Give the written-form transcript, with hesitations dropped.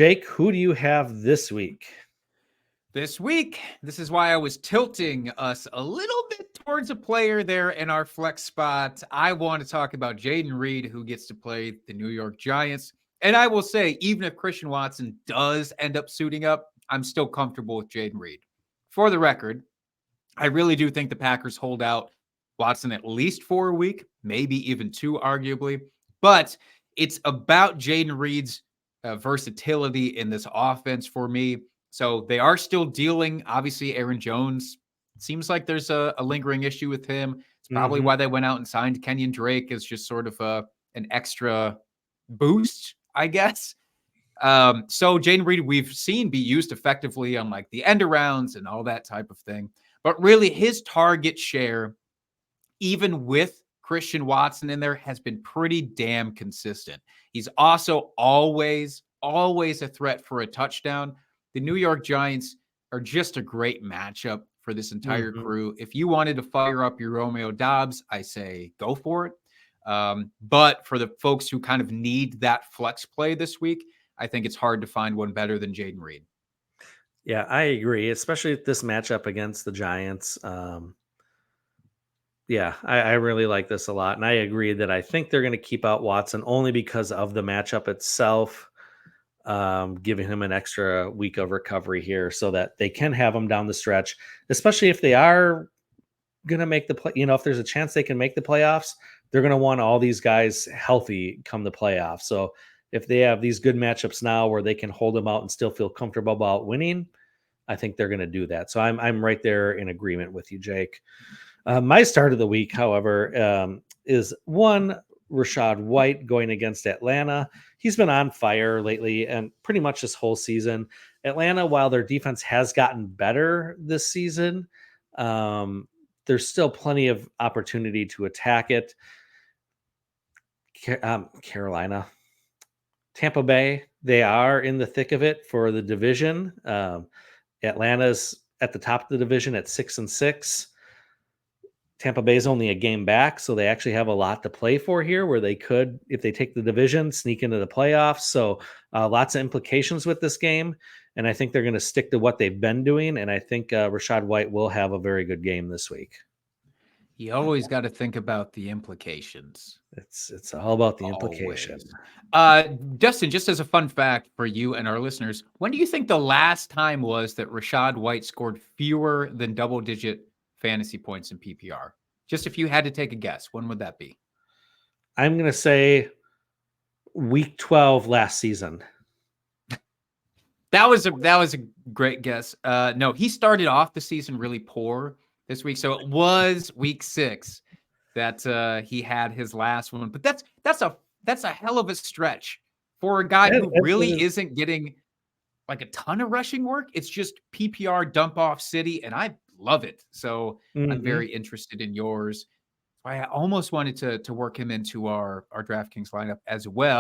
Jake, who do you have this week? This week, this is why I was tilting us a little bit towards a player there in our flex spot. I want to talk about Jayden Reed, who gets to play the New York Giants. And I will say, even if Christian Watson does end up suiting up, I'm still comfortable with Jayden Reed. For the record, I really do think the Packers hold out Watson at least for a week, maybe even two, arguably. But it's about Jayden Reed's versatility in this offense for me. So they are still dealing. Obviously, Aaron Jones seems like there's a lingering issue with him. It's probably why they went out and signed Kenyon Drake as just sort of an extra boost, I guess. So Jayden Reed, we've seen be used effectively on like the end arounds and all that type of thing. But really, his target share, even with Christian Watson in there, has been pretty damn consistent. He's also always a threat for a touchdown. The New York Giants are just a great matchup for this entire crew. If you wanted to fire up your Romeo Doubs, I say go for it. But for the folks who kind of need that flex play this week, I think it's hard to find one better than Jayden Reed. Yeah, I agree, especially this matchup against the Giants. Yeah, I really like this a lot. And I agree that I think they're going to keep out Watson only because of the matchup itself, giving him an extra week of recovery here so that they can have him down the stretch, especially if they are going to make the play. If there's a chance they can make the playoffs, they're going to want all these guys healthy come the playoffs. So if they have these good matchups now where they can hold them out and still feel comfortable about winning, I think they're going to do that. So I'm right there in agreement with you, Jake. My start of the week, however, is one Rachaad White going against Atlanta. He's been on fire lately and pretty much this whole season. Atlanta, while their defense has gotten better this season, there's still plenty of opportunity to attack it. Carolina, Tampa Bay, they are in the thick of it for the division. Atlanta's at the top of the division at 6-6. Tampa Bay's only a game back, so they actually have a lot to play for here where they could, if they take the division, sneak into the playoffs. So lots of implications with this game. And I think they're going to stick to what they've been doing. And I think Rachaad White will have a very good game this week. You always got to think about the implications. It's all about the implication. Dustin, just as a fun fact for you and our listeners, when do you think the last time was that Rachaad White scored fewer than double-digit fantasy points in PPR? Just if you had to take a guess, when would that be? I'm going to say week 12 last season. That was a great guess. No, he started off the season really poor this week, so it was week 6 that he had his last one. But that's a hell of a stretch for a guy who really isn't getting like a ton of rushing work. It's just PPR dump off city, and I love it. So I'm very interested in yours. I almost wanted to work him into our DraftKings lineup as well.